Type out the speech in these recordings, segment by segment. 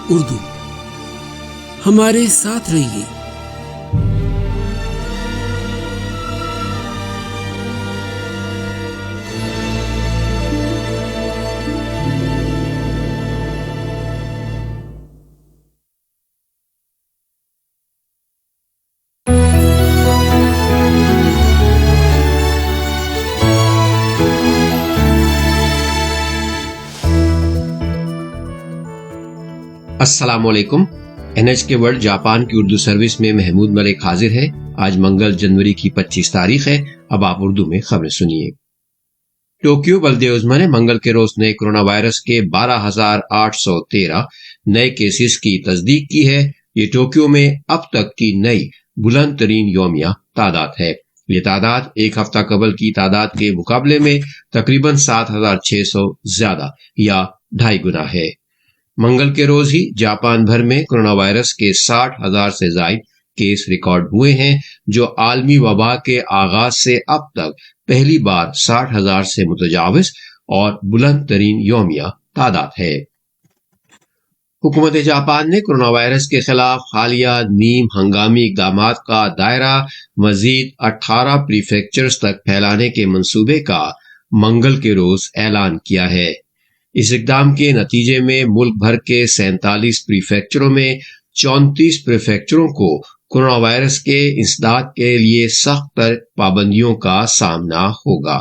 اردو. ہمارے ساتھ رہیے. السلام علیکم. NHK ورلڈ جاپان کی اردو سروس میں محمود ملک حاضر ہے. آج منگل جنوری کی 25 تاریخ ہے. اب آپ اردو میں خبریں سنیے. ٹوکیو بلدیہ عظمی نے منگل کے روز نئے کرونا وائرس کے 12,813 نئے کیسز کی تصدیق کی ہے. یہ ٹوکیو میں اب تک کی نئی بلند ترین یومیہ تعداد ہے. یہ تعداد ایک ہفتہ قبل کی تعداد کے مقابلے میں تقریباً 7,600 زیادہ یا 2.5 گنا ہے. منگل کے روز ہی جاپان بھر میں کرونا وائرس کے 60,000 سے زائد کیس ریکارڈ ہوئے ہیں، جو عالمی وبا کے آغاز سے اب تک پہلی بار 60,000 سے متجاوز اور بلند ترین یومیہ تعداد ہے. حکومت جاپان نے کرونا وائرس کے خلاف حالیہ نیم ہنگامی اقدامات کا دائرہ مزید 18 پریفیکچرز تک پھیلانے کے منصوبے کا منگل کے روز اعلان کیا ہے. اس اقدام کے نتیجے میں ملک بھر کے 47 پریفیکچروں میں 34 پریفیکچروں کو کرونا وائرس کے انسداد کے لیے سخت تر پابندیوں کا سامنا ہوگا.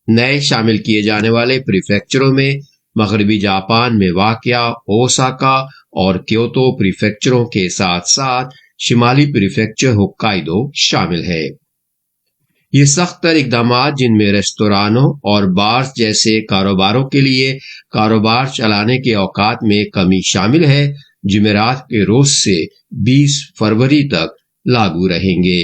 نئے شامل کیے جانے والے پریفیکچروں میں مغربی جاپان میں واقع اوساکا اور کیوتو پریفیکچروں کے ساتھ ساتھ شمالی پریفیکچر ہوکائیدو شامل ہے. یہ سخت تر اقدامات، جن میں ریستورانوں اور بارز جیسے کاروباروں کے لیے کاروبار چلانے کے اوقات میں کمی شامل ہے، جمعرات کے روز سے 20 فروری تک لاگو رہیں گے.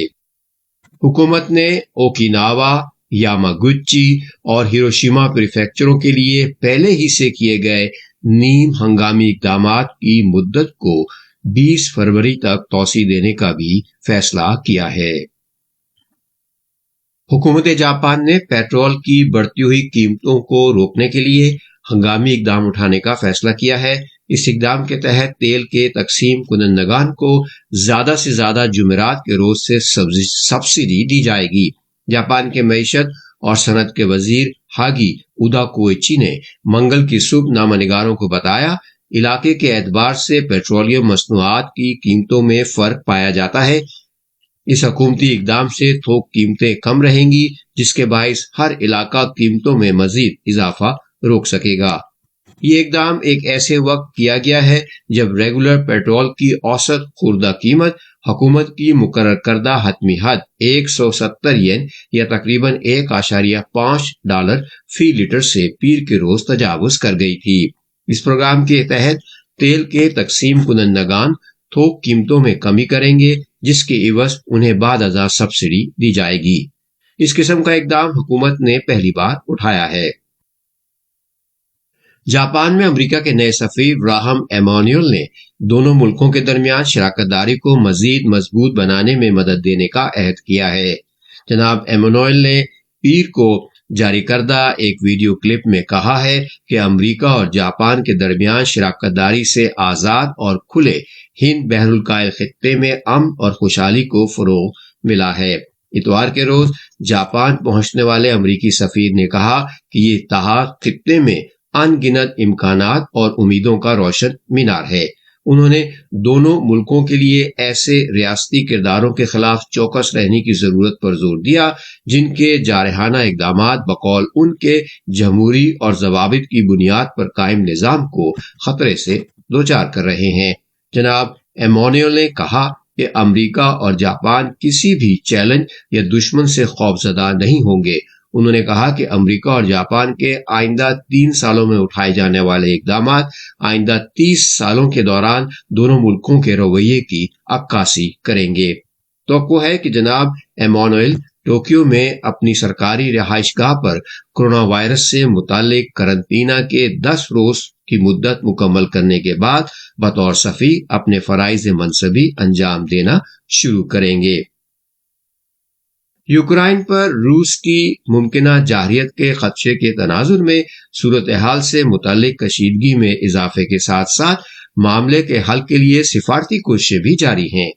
حکومت نے اوکیناوا، یاماگوچی اور ہیروشیما پریفیکچروں کے لیے پہلے ہی سے کیے گئے نیم ہنگامی اقدامات کی مدت کو 20 فروری تک توسیع دینے کا بھی فیصلہ کیا ہے. حکومت جاپان نے پیٹرول کی بڑھتی ہوئی قیمتوں کو روکنے کے لیے ہنگامی اقدام اٹھانے کا فیصلہ کیا ہے. اس اقدام کے تحت تیل کے تقسیم کنندگان کو زیادہ سے زیادہ جمعرات کے روز سے سبسڈی دی جائے گی. جاپان کے معیشت اور صنعت کے وزیر ہاگی اودا کوئچی نے منگل کی صبح نامہ نگاروں کو بتایا، علاقے کے اعتبار سے پیٹرولیم مصنوعات کی قیمتوں میں فرق پایا جاتا ہے. اس حکومتی اقدام سے تھوک قیمتیں کم رہیں گی، جس کے باعث ہر علاقہ قیمتوں میں مزید اضافہ روک سکے گا. یہ اقدام ایک ایسے وقت کیا گیا ہے جب ریگولر پیٹرول کی اوسط خوردہ قیمت حکومت کی مقرر کردہ حتمی حد 170 ین یا تقریباً $1.5 فی لیٹر سے پیر کے روز تجاوز کر گئی تھی. اس پروگرام کے تحت تیل کے تقسیم کنندگان تھوک قیمتوں میں کمی کریں گے، جس کے عوض انہیں بعد ازاں سبسڈی دی جائے گی. اس قسم کا اقدام حکومت نے پہلی بار اٹھایا ہے. جاپان میں امریکہ کے نئے سفیر راہم ایمانوئل نے دونوں ملکوں کے درمیان شراکت داری کو مزید مضبوط بنانے میں مدد دینے کا عہد کیا ہے. جناب ایمانوئل نے پیر کو جاری کردہ ایک ویڈیو کلپ میں کہا ہے کہ امریکہ اور جاپان کے درمیان شراکت داری سے آزاد اور کھلے ہند بحر الکاہل خطے میں امن اور خوشحالی کو فروغ ملا ہے. اتوار کے روز جاپان پہنچنے والے امریکی سفیر نے کہا کہ یہ اتحاد خطے میں ان گنت امکانات اور امیدوں کا روشن مینار ہے. انہوں نے دونوں ملکوں کے لیے ایسے ریاستی کرداروں کے خلاف چوکس رہنے کی ضرورت پر زور دیا جن کے جارحانہ اقدامات بقول ان کے جمہوری اور ضوابط کی بنیاد پر قائم نظام کو خطرے سے دوچار کر رہے ہیں. جناب ایمانوئل نے کہا کہ امریکہ اور جاپان کسی بھی چیلنج یا دشمن سے خوفزدہ نہیں ہوں گے. انہوں نے کہا کہ امریکہ اور جاپان کے آئندہ 3 سالوں میں اٹھائے جانے والے اقدامات آئندہ 30 سالوں کے دوران دونوں ملکوں کے رویے کی عکاسی کریں گے. توقع ہے کہ جناب ایمانوئل ٹوکیو میں اپنی سرکاری رہائش گاہ پر کرونا وائرس سے متعلق قرنطینہ کے 10 روز کی مدت مکمل کرنے کے بعد بطور سفیر اپنے فرائض منصبی انجام دینا شروع کریں گے. یوکرائن پر روس کی ممکنہ جارحیت کے خدشے کے تناظر میں صورتحال سے متعلق کشیدگی میں اضافے کے ساتھ ساتھ معاملے کے حل کے لیے سفارتی کوششیں بھی جاری ہیں۔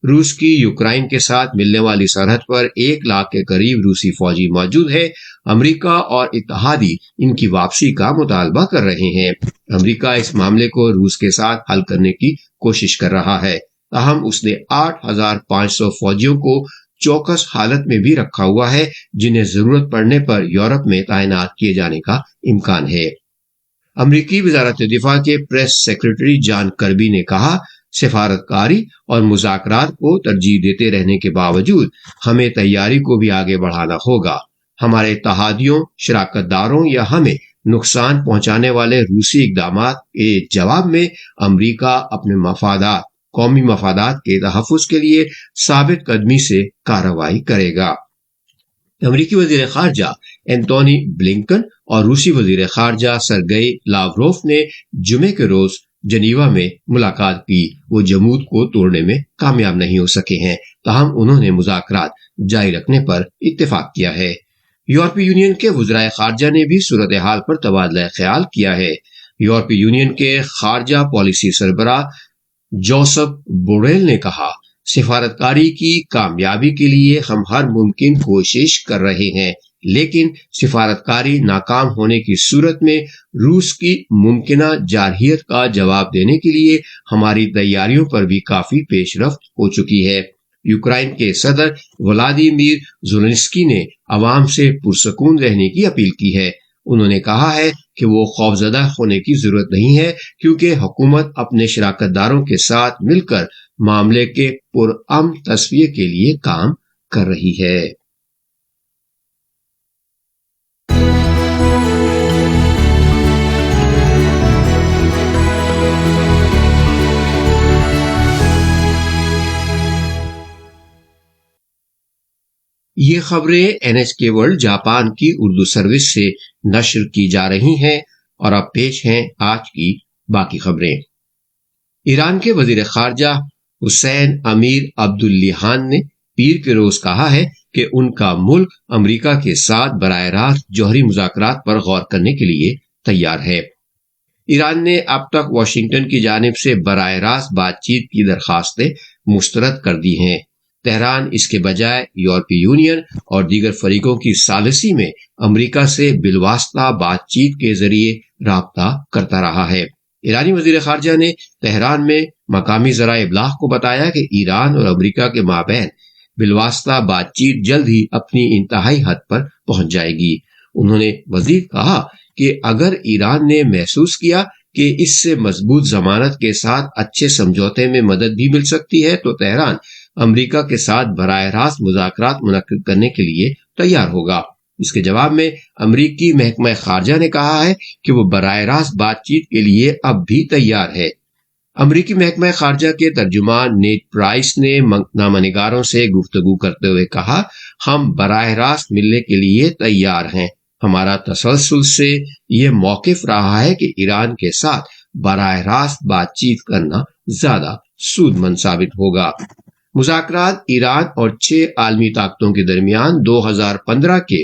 روس کی یوکرائن کے ساتھ ملنے والی سرحد پر 1 لاکھ کے قریب روسی فوجی موجود ہے۔ امریکہ اور اتحادی ان کی واپسی کا مطالبہ کر رہے ہیں۔ امریکہ اس معاملے کو روس کے ساتھ حل کرنے کی کوشش کر رہا ہے، تاہم اس نے 8,500 فوجیوں کو چوکس حالت میں بھی رکھا ہوا ہے، جنہیں ضرورت پڑنے پر یورپ میں تعینات کیے جانے کا امکان ہے۔ امریکی وزارت دفاع کے پریس سیکرٹری جان کربی نے کہا، سفارتکاری اور مذاکرات کو ترجیح دیتے رہنے کے باوجود ہمیں تیاری کو بھی آگے بڑھانا ہوگا۔ ہمارے اتحادیوں، شراکت داروں یا ہمیں نقصان پہنچانے والے روسی اقدامات کے جواب میں امریکہ اپنے قومی مفادات کے تحفظ کے لیے ثابت قدمی سے کارروائی کرے گا۔ امریکی وزیر خارجہ اینتونی بلنکن اور روسی وزیر خارجہ سرگئی لاوروف نے جمعے کے روز جنیوا میں ملاقات کی۔ وہ جمود کو توڑنے میں کامیاب نہیں ہو سکے ہیں، تاہم انہوں نے مذاکرات جاری رکھنے پر اتفاق کیا ہے۔ یورپی یونین کے وزرائے خارجہ نے بھی صورتحال پر تبادلہ خیال کیا ہے۔ یورپی یونین کے خارجہ پالیسی سربراہ جوسپ بوریل نے کہا، سفارتکاری کی کامیابی کے لیے ہم ہر ممکن کوشش کر رہے ہیں، لیکن سفارتکاری ناکام ہونے کی صورت میں روس کی ممکنہ جارحیت کا جواب دینے کے لیے ہماری تیاریوں پر بھی کافی پیش رفت ہو چکی ہے۔ یوکرائن کے صدر ولادیمیر زیلنسکی نے عوام سے پرسکون رہنے کی اپیل کی ہے۔ انہوں نے کہا ہے کہ وہ خوفزدہ ہونے کی ضرورت نہیں ہے، کیونکہ حکومت اپنے شراکت داروں کے ساتھ مل کر معاملے کے پرامن تصفیے کے لیے کام کر رہی ہے۔ یہ خبریں NHK ورلڈ جاپان کی اردو سروس سے نشر کی جا رہی ہیں، اور اب پیش ہیں آج کی باقی خبریں۔ ایران کے وزیر خارجہ حسین امیر عبداللہان نے پیر کے روز کہا ہے کہ ان کا ملک امریکہ کے ساتھ براہ راست جوہری مذاکرات پر غور کرنے کے لیے تیار ہے۔ ایران نے اب تک واشنگٹن کی جانب سے براہ راست بات چیت کی درخواستیں مسترد کر دی ہیں۔ تہران اس کے بجائے یورپی یونین اور دیگر فریقوں کی ثالثی میں امریکہ سے بالواسطہ بات چیت کے ذریعے رابطہ کرتا رہا ہے۔ ایرانی وزیر خارجہ نے تہران میں مقامی ذرائع ابلاغ کو بتایا کہ ایران اور امریکہ کے مابین بالواسطہ بات چیت جلد ہی اپنی انتہائی حد پر پہنچ جائے گی۔ انہوں نے مزید کہا کہ اگر ایران نے محسوس کیا کہ اس سے مضبوط ضمانت کے ساتھ اچھے سمجھوتے میں مدد بھی مل سکتی ہے تو تہران امریکہ کے ساتھ براہ راست مذاکرات منعقد کرنے کے لیے تیار ہوگا۔ اس کے جواب میں امریکی محکمہ خارجہ نے کہا ہے کہ وہ براہ راست بات چیت کے لیے اب بھی تیار ہے۔ امریکی محکمہ خارجہ کے ترجمان نیٹ پرائس نے نامہ نگاروں سے گفتگو کرتے ہوئے کہا، ہم براہ راست ملنے کے لیے تیار ہیں۔ ہمارا تسلسل سے یہ موقف رہا ہے کہ ایران کے ساتھ براہ راست بات چیت کرنا زیادہ سود مند ثابت ہوگا۔ مذاکرات ایران اور 6 عالمی طاقتوں کے درمیان 2015 کے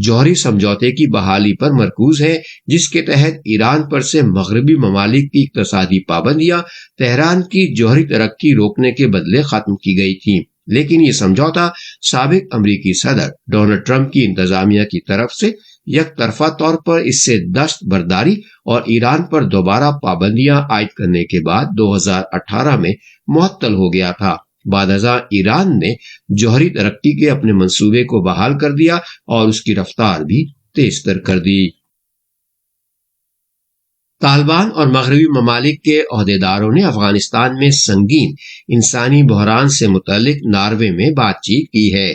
جوہری سمجھوتے کی بحالی پر مرکوز ہے، جس کے تحت ایران پر سے مغربی ممالک کی اقتصادی پابندیاں تہران کی جوہری ترقی روکنے کے بدلے ختم کی گئی تھیں۔ لیکن یہ سمجھوتا سابق امریکی صدر ڈونلڈ ٹرمپ کی انتظامیہ کی طرف سے یک طرفہ طور پر اس سے دست برداری اور ایران پر دوبارہ پابندیاں عائد کرنے کے بعد 2018 میں معطل ہو گیا تھا۔ بعد ازاں ایران نے جوہری ترقی کے اپنے منصوبے کو بحال کر دیا اور اس کی رفتار بھی تیز تر کر دی۔ طالبان اور مغربی ممالک کے عہدیداروں نے افغانستان میں سنگین انسانی بحران سے متعلق ناروے میں بات چیت کی ہے۔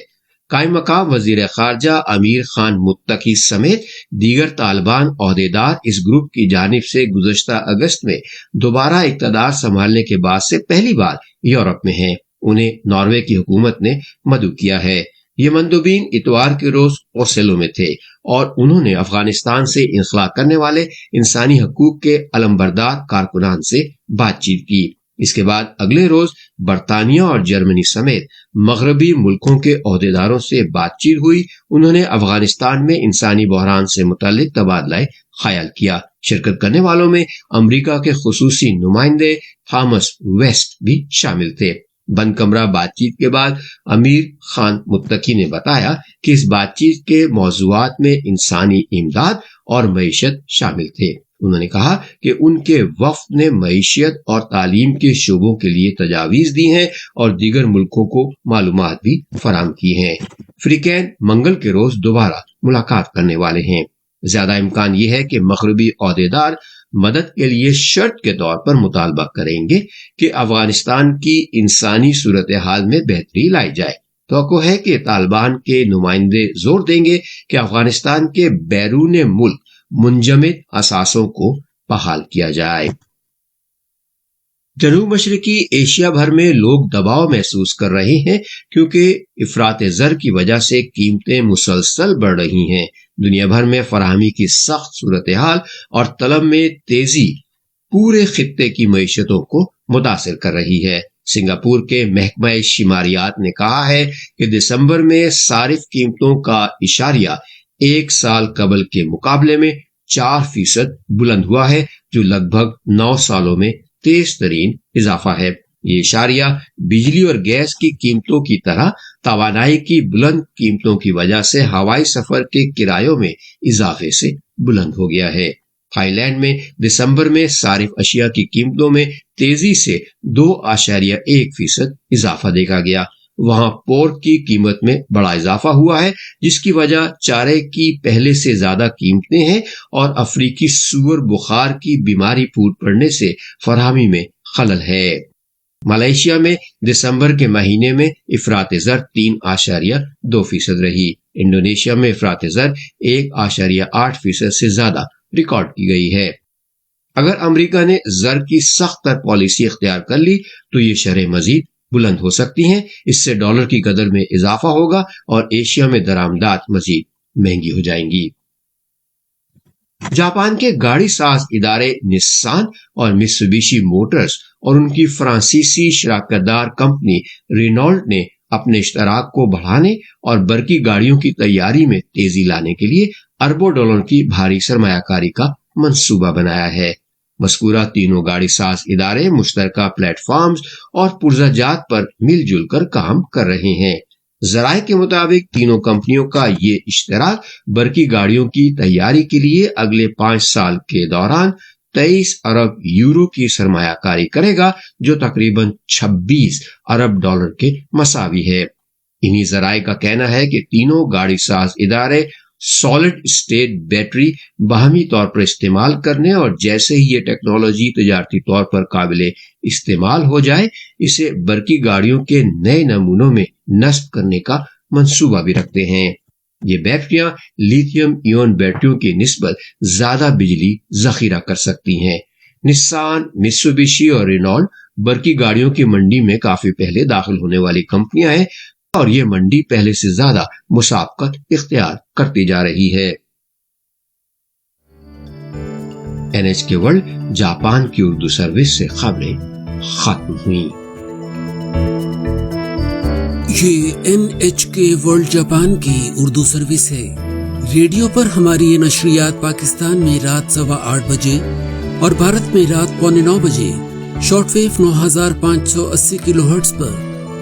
قائم مقام وزیر خارجہ امیر خان متقی سمیت دیگر طالبان عہدیدار اس گروپ کی جانب سے گزشتہ اگست میں دوبارہ اقتدار سنبھالنے کے بعد سے پہلی بار یورپ میں ہیں۔ انہیں ناروے کی حکومت نے مدعو کیا ہے۔ یہ مندوبین اتوار کے روز اوسلو میں تھے اور انہوں نے افغانستان سے انخلا کرنے والے انسانی حقوق کے علمبردار کارکنان سے بات چیت کی۔ اس کے بعد اگلے روز برطانیہ اور جرمنی سمیت مغربی ملکوں کے عہدیداروں سے بات چیت ہوئی. انہوں نے افغانستان میں انسانی بحران سے متعلق تبادلہ خیال کیا. شرکت کرنے والوں میں امریکہ کے خصوصی نمائندے تھامس ویسٹ بھی شامل تھے. بند کمرہ بات چیت کے بعد امیر خان متقی نے بتایا کہ اس بات چیت کے موضوعات میں انسانی امداد اور معیشت شامل تھے. انہوں نے کہا کہ ان کے وفد نے معیشت اور تعلیم کے شعبوں کے لیے تجاویز دی ہیں اور دیگر ملکوں کو معلومات بھی فراہم کی ہیں. فریقین منگل کے روز دوبارہ ملاقات کرنے والے ہیں. زیادہ امکان یہ ہے کہ مغربی عہدیدار مدد کے لیے شرط کے طور پر مطالبہ کریں گے کہ افغانستان کی انسانی صورتحال میں بہتری لائی جائے. توقع ہے کہ طالبان کے نمائندے زور دیں گے کہ افغانستان کے بیرون ملک منجمد اثاثوں کو بحال کیا جائے. جنوب مشرقی ایشیا بھر میں لوگ دباؤ محسوس کر رہے ہیں کیونکہ افراط زر کی وجہ سے قیمتیں مسلسل بڑھ رہی ہیں. دنیا بھر میں فراہمی کی سخت صورتحال اور طلب میں تیزی پورے خطے کی معیشتوں کو متاثر کر رہی ہے. سنگاپور کے محکمہ شماریات نے کہا ہے کہ دسمبر میں صارف قیمتوں کا اشاریہ ایک سال قبل کے مقابلے میں 4% بلند ہوا ہے، جو لگ بھگ 9 سالوں میں تیز ترین اضافہ ہے. یہ اشاریہ بجلی اور گیس کی قیمتوں کی طرح توانائی کی بلند قیمتوں کی وجہ سے ہوائی سفر کے کرایوں میں اضافے سے بلند ہو گیا ہے. تھائی لینڈ میں دسمبر میں صارف اشیاء کی قیمتوں میں تیزی سے 2.1% اضافہ دیکھا گیا. وہاں پورک کی قیمت میں بڑا اضافہ ہوا ہے، جس کی وجہ چارے کی پہلے سے زیادہ قیمتیں ہیں اور افریقی سور بخار کی بیماری پھوٹ پڑنے سے فراہمی میں خلل ہے. ملائیشیا میں دسمبر کے مہینے میں افراط زر 3.2% رہی. انڈونیشیا میں افراط زر 1.8% سے زیادہ ریکارڈ کی گئی ہے. اگر امریکہ نے زر کی سخت تر پالیسی اختیار کر لی تو یہ شرح مزید بلند ہو سکتی ہیں. اس سے ڈالر کی قدر میں اضافہ ہوگا اور ایشیا میں درآمدات مزید مہنگی ہو جائیں گی. جاپان کے گاڑی ساز ادارے نسان اور میتسوبیشی موٹرز اور ان کی فرانسیسی شراکت دار کمپنی رینالٹ نے اپنے اشتراک کو بڑھانے اور برقی گاڑیوں کی تیاری میں تیزی لانے کے لیے اربوں ڈالر کی بھاری سرمایہ کاری کا منصوبہ بنایا ہے. مذکورہ تینوں گاڑی ساز ادارے مشترکہ پلیٹ فارمز اور پرزہ جات پر مل جل کر کام کر رہے ہیں. ذرائع کے مطابق تینوں کمپنیوں کا یہ اشتراک برقی گاڑیوں کی تیاری کے لیے اگلے 5 سال کے دوران 23 ارب یورو کی سرمایہ کاری کرے گا، جو تقریباً 26 ارب ڈالر کے مساوی ہے. انہی ذرائع کا کہنا ہے کہ تینوں گاڑی ساز ادارے سالڈ اسٹیٹ بیٹری باہمی طور پر استعمال کرنے اور جیسے ہی یہ ٹیکنالوجی تجارتی طور پر قابل استعمال ہو جائے اسے برقی گاڑیوں کے نئے نمونوں میں نصب کرنے کا منصوبہ بھی رکھتے ہیں. یہ بیٹریاں لیتھیم ایون بیٹریوں کی نسبت زیادہ بجلی ذخیرہ کر سکتی ہیں. نسان، میتسوبیشی اور رینالٹ برقی گاڑیوں کی منڈی میں کافی پہلے داخل ہونے والی کمپنیاں ہیں اور یہ منڈی پہلے سے زیادہ مسابقت اختیار کرتی جا رہی ہے. NHK ورلڈ جاپان کی اردو سروس سے خبریں ختم ہوئیں. یہ NHK ورلڈ جاپان کی اردو سروس ہے. ریڈیو پر ہماری یہ نشریات پاکستان میں رات 8:15 بجے اور بھارت میں رات 8:45 بجے شارٹ ویو 9580 کلو ہرٹز پر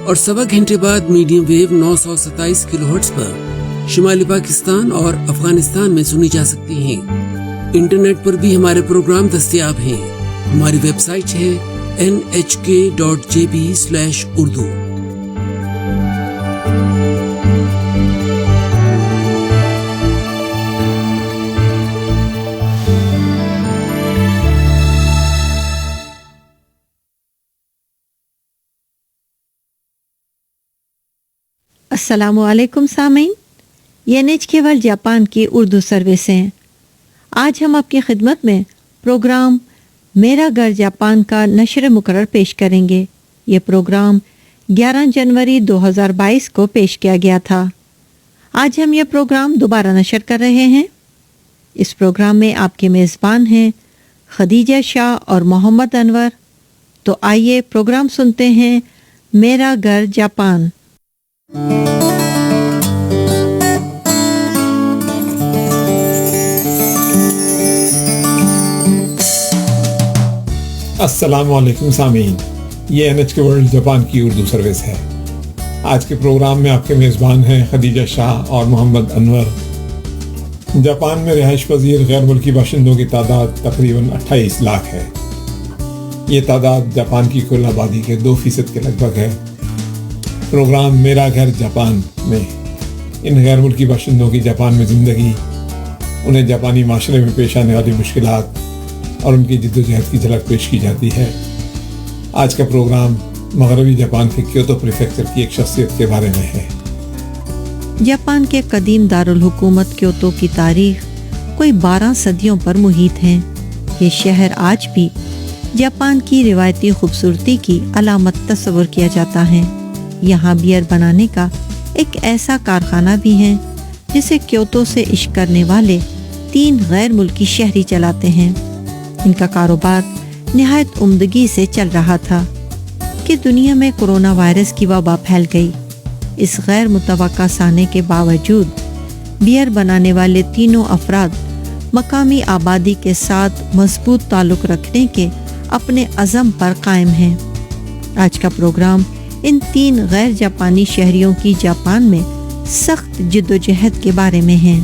اور 1.25 گھنٹے بعد میڈیم ویو 927 کلو ہرٹز پر شمالی پاکستان اور افغانستان میں سنی جا سکتی ہیں. انٹرنیٹ پر بھی ہمارے پروگرام دستیاب ہیں. ہماری ویب سائٹ ہے nhk.jp/urdu. السلام علیکم سامعین، یہ NHK ورلڈ جاپان کی اردو سروس ہیں. آج ہم آپ کی خدمت میں پروگرام میرا گھر جاپان کا نشر مقرر پیش کریں گے. یہ پروگرام 11 جنوری 2022 کو پیش کیا گیا تھا. آج ہم یہ پروگرام دوبارہ نشر کر رہے ہیں. اس پروگرام میں آپ کے میزبان ہیں خدیجہ شاہ اور محمد انور. تو آئیے پروگرام سنتے ہیں میرا گھر جاپان۔ السلام علیکم سامعین، یہ NHK ورلڈ جاپان کی اردو سروس ہے۔ آج کے پروگرام میں آپ کے میزبان ہیں خدیجہ شاہ اور محمد انور۔ جاپان میں رہائش پذیر غیر ملکی باشندوں کی تعداد تقریباً 28 لاکھ ہے۔ یہ تعداد جاپان کی کل آبادی کے 2% کے لگ بھگ ہے۔ پروگرام میرا گھر جاپان میں ان غیر ملکی باشندوں کی جاپان میں زندگی، انہیں جاپانی معاشرے میں پیش آنے والی مشکلات اور ان کی جد و جہد کی جھلک پیش کی جاتی ہے۔ آج کا پروگرام مغربی جاپان کے کیوتو پریفیکچر کی ایک شخصیت کے بارے میں ہے۔ جاپان کے قدیم دارالحکومت کیوتو کی تاریخ کوئی 12 صدیوں پر محیط ہے۔ یہ شہر آج بھی جاپان کی روایتی خوبصورتی کی علامت تصور کیا جاتا ہے۔ یہاں بیئر بنانے کا ایک ایسا کارخانہ بھی ہے جسے کیوتو سے عشق کرنے والے 3 غیر ملکی شہری چلاتے ہیں۔ ان کا کاروبار نہایت عمدگی سے چل رہا تھا کہ دنیا میں کورونا وائرس کی وبا پھیل گئی۔ اس غیر متوقع سانے کے باوجود بیئر بنانے والے تینوں افراد مقامی آبادی کے ساتھ مضبوط تعلق رکھنے کے اپنے عزم پر قائم ہیں۔ آج کا پروگرام ان 3 غیر جاپانی شہریوں کی جاپان میں سخت جدوجہد کے بارے میں ہے۔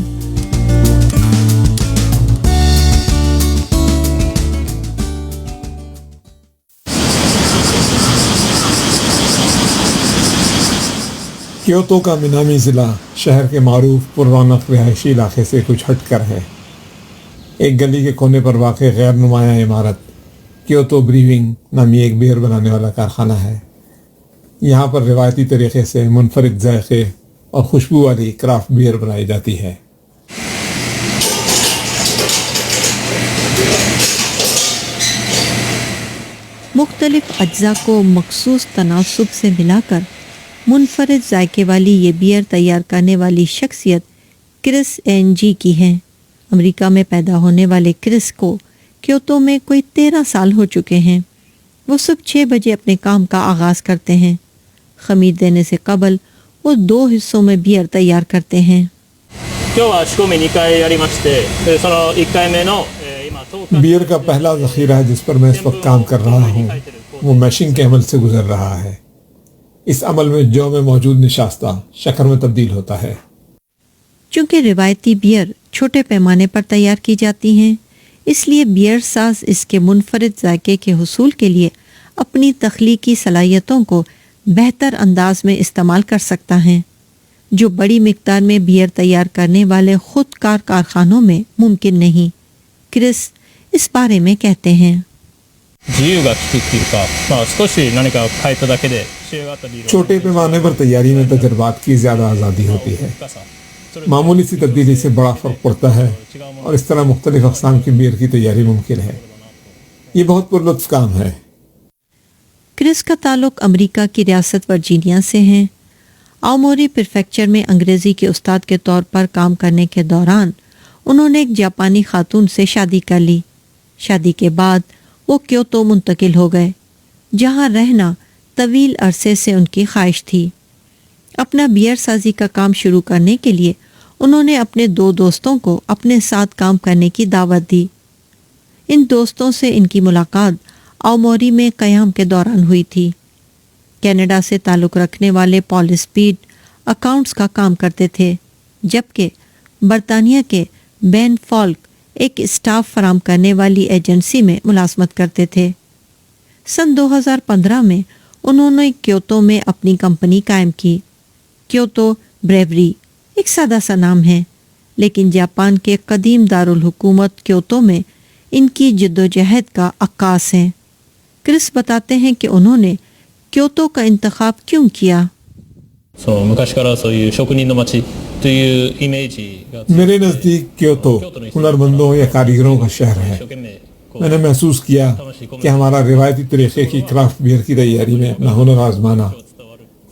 کیوتو کا مینامی ضلع شہر کے معروف پر رونق رہائشی علاقے سے کچھ ہٹ کر ہے۔ ایک گلی کے کونے پر واقع غیر نمایاں عمارت کیوتو بریونگ نامی ایک بیئر بنانے والا کارخانہ ہے۔ یہاں پر روایتی طریقے سے منفرد ذائقے اور خوشبو والی کرافٹ بیئر بنائی جاتی ہے۔ مختلف اجزاء کو مخصوص تناسب سے ملا کر منفرد ذائقے والی یہ بیئر تیار کرنے والی شخصیت کرس این جی کی ہے۔ امریکہ میں پیدا ہونے والے کرس کو کیوتو میں کوئی 13 سال ہو چکے ہیں۔ وہ صبح 6 بجے اپنے کام کا آغاز کرتے ہیں۔ خمیر دینے سے قبل وہ 2 حصوں میں بیئر تیار کرتے ہیں۔ بیئر کا پہلا ذخیرہ جس پر میں اس وقت کام کر رہا ہوں وہ میشنگ کے عمل سے گزر رہا ہے۔ اس عمل میں جو میں موجود نشاستہ شکر میں تبدیل ہوتا ہے۔ چونکہ روایتی بیئر چھوٹے پیمانے پر تیار کی جاتی ہیں، اس لیے بیئر ساز اس کے منفرد ذائقے کے حصول کے لیے اپنی تخلیقی صلاحیتوں کو بہتر انداز میں استعمال کر سکتا ہے، جو بڑی مقدار میں بیئر تیار کرنے والے خود کار کارخانوں میں ممکن نہیں۔ کرس اس بارے میں کہتے ہیں، چھوٹے پیمانے پر تیاری میں تجربات کی زیادہ آزادی ہوتی ہے۔ معمولی سی تبدیلی سے بڑا فرق پڑتا ہے اور اس طرح مختلف اقسام کی بیئر کی تیاری ممکن ہے۔ یہ بہت پرلطف کام ہے۔ کرس کا تعلق امریکہ کی ریاست ورجینیا سے ہے۔ آؤموری پریفیکچر میں انگریزی کے استاد کے طور پر کام کرنے کے دوران انہوں نے ایک جاپانی خاتون سے شادی کر لی۔ شادی کے بعد وہ کیوتو منتقل ہو گئے، جہاں رہنا طویل عرصے سے ان کی خواہش تھی۔ اپنا بیئر سازی کا کام شروع کرنے کے لیے انہوں نے اپنے 2 دوستوں کو اپنے ساتھ کام کرنے کی دعوت دی۔ ان دوستوں سے ان کی ملاقات آؤموری میں قیام کے دوران ہوئی تھی۔ کینیڈا سے تعلق رکھنے والے پال اسپیڈ اکاؤنٹس کا کام کرتے تھے، جبکہ برطانیہ کے بین فالک ایک اسٹاف فراہم کرنے والی ایجنسی میں ملازمت کرتے تھے۔ سن 2015 میں انہوں نے کیوتو میں اپنی کمپنی قائم کی۔ کیوتو بریوری ایک سادہ سا نام ہے، لیکن جاپان کے قدیم دارالحکومت کیوتو میں ان کی جدوجہد کا عکاس ہے۔ کرس بتاتے ہیں کہ انہوں نے کیوتو کا انتخاب کیوں کیا۔ میرے نزدیک کیوتو ہنرمندوں یا کاریگروں کا شہر ہے۔ میں نے محسوس کیا کہ ہمارا روایتی طریقے کی کرافٹ بیئر کی تیاری میں اپنا ہنر آزمانا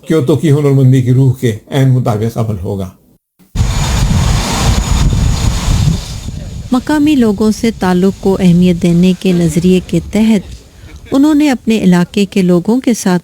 کیوتو کی ہنرمندی کی روح کے عین مطابق عمل ہوگا۔ مقامی لوگوں سے تعلق کو اہمیت دینے کے نظریے کے تحت انہوں نے اپنے علاقے کے لوگوں کے ساتھ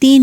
3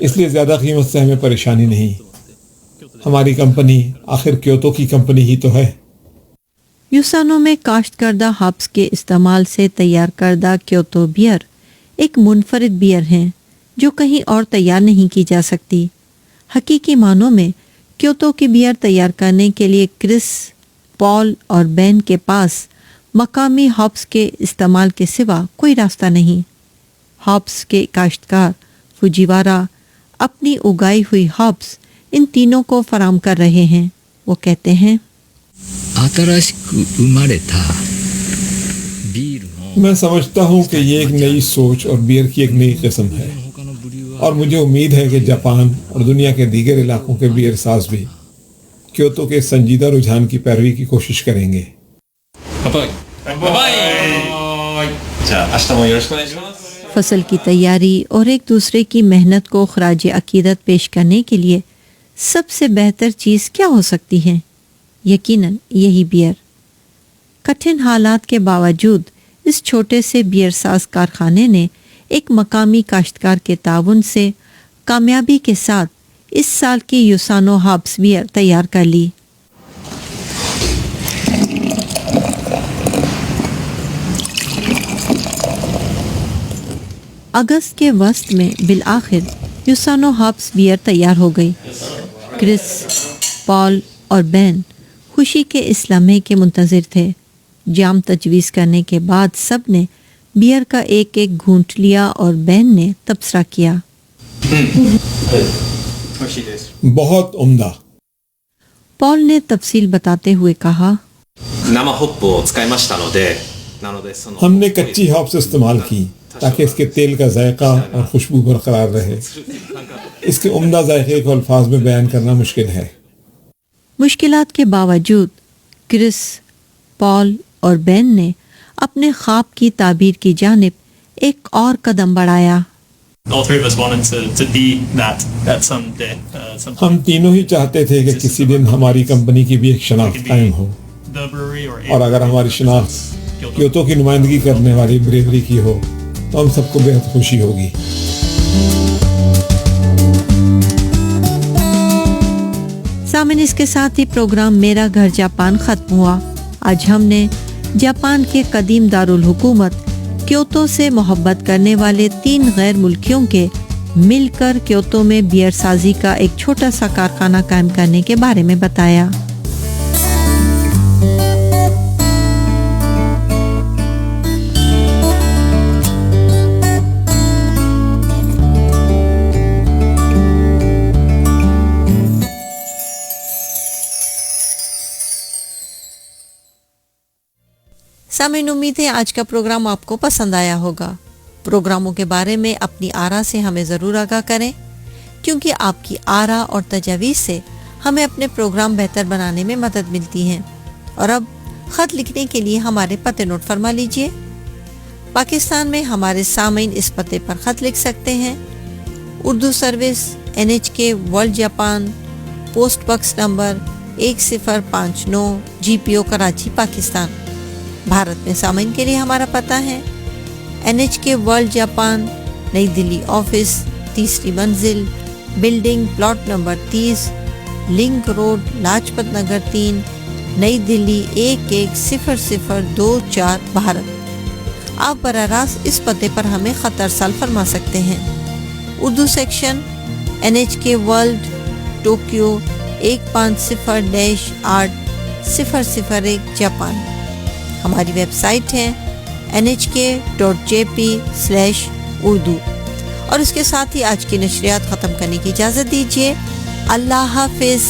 اس لیے زیادہ قیمت سے ہمیں پریشانی نہیں. ہماری کمپنی آخر کیوتو کی کمپنی ہی تو ہے. یوسانو میں کاشت کردہ ہابس کے استعمال سے تیار کردہ کیوتو بیئر ایک منفرد بیئر ہیں جو کہیں اور تیار نہیں کی جا سکتی. حقیقی معنوں میں کیوتو کی بیئر تیار کرنے کے لیے کرس، پال اور بین کے پاس مقامی ہابس کے استعمال کے سوا کوئی راستہ نہیں. ہابس کے کاشتکار فوجیوارا اپنی اگائی ہوئی ہابس ان تینوں کو فراہم کر رہے ہیں. وہ کہتے ہیں میں سمجھتا ہوں کہ یہ ایک نئی سوچ اور بیئر کی ایک نئی قسم ہے، اور مجھے امید ہے کہ جاپان اور دنیا کے دیگر علاقوں کے بیئر ساز بھی کیوتو کے سنجیدہ رجحان کی پیروی کی کوشش کریں گے. فصل کی تیاری اور ایک دوسرے کی محنت کو خراج عقیدت پیش کرنے کے لیے سب سے بہتر چیز کیا ہو سکتی ہے؟ یقیناً یہی بیئر. کٹھن حالات کے باوجود اس چھوٹے سے بیئر ساز کارخانے نے ایک مقامی کاشتکار کے تعاون سے کامیابی کے ساتھ اس سال کی یوسانو ہابس بیئر تیار کر لی. اگست کے وسط میں بالآخر یوسانو ہابس بیئر تیار ہو گئی. کرس، پال اور بین خوشی کے اس لمحے کے منتظر تھے. جام تجویز کرنے کے بعد سب نے بیئر کا ایک ایک گھونٹ لیا اور بین نے تبصرہ کیا. بہت عمدہ. پال نے تفصیل بتاتے ہوئے کہا ہم نے کچی ہابس استعمال کی تاکہ اس کے تیل کا ذائقہ اور خوشبو برقرار رہے. اس کے عمدہ ذائقے کو الفاظ میں بیان کرنا مشکل ہے. مشکلات کے باوجود کرس، پال اور بین نے اپنے خواب کی تعبیر کی جانب ایک اور قدم بڑھایا. ہم تینوں ہی چاہتے تھے کہ کسی دن ہماری کمپنی کی بھی ایک شناخت قائم ہو، اور اگر ہماری شناخت کیوتو کی نمائندگی کرنے والی بریوری کی ہو تو ہم سب کو بہت خوشی ہوگی. سامن اس کے ساتھ ہی پروگرام میرا گھر جاپان ختم ہوا. آج ہم نے جاپان کے قدیم دارالحکومت کیوتو سے محبت کرنے والے 3 غیر ملکیوں کے مل کر کیوتو میں بیئر سازی کا ایک چھوٹا سا کارخانہ قائم کرنے کے بارے میں بتایا. سامعین، امید ہے آج کا پروگرام آپ کو پسند آیا ہوگا. پروگراموں کے بارے میں اپنی آراء سے ہمیں ضرور آگاہ کریں، کیونکہ آپ کی آراء اور تجاویز سے ہمیں اپنے پروگرام بہتر بنانے میں مدد ملتی ہے. اور اب خط لکھنے کے لیے ہمارے پتے نوٹ فرما لیجئے. پاکستان میں ہمارے سامعین اس پتے پر خط لکھ سکتے ہیں: Urdu service NHK world Japan, post box number 1059 GPO Karachi, Pakistan. Bharat میں سامعین کے لیے ہمارا پتہ ہے NHK ورلڈ جاپان، نئی دلی آفس، 3ری منزل، building plot number 30، link road, Lajpat Nagar 3، نئی دلی 110024، بھارت. آپ براہ راست اس پتے پر ہمیں خط ارسال فرما سکتے ہیں. Urdu section NHK world, Tokyo 150-8001 Japan. ہماری ویب سائٹ ہے nhk.jp/urdu. اور اس کے ساتھ ہی آج کی نشریات ختم کرنے کی اجازت دیجیے. اللہ حافظ.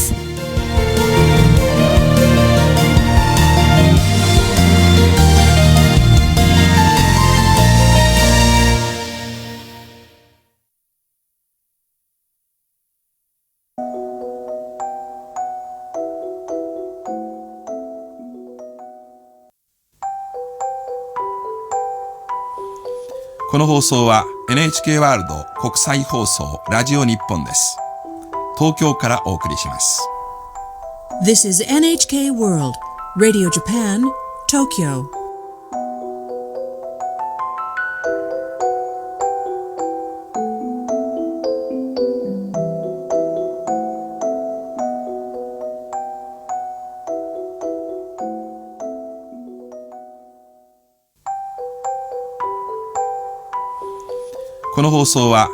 この放送は NHK ワールド国際放送ラジオ日本です。東京からお送りします。This is NHK World Radio Japan, Tokyo. 送は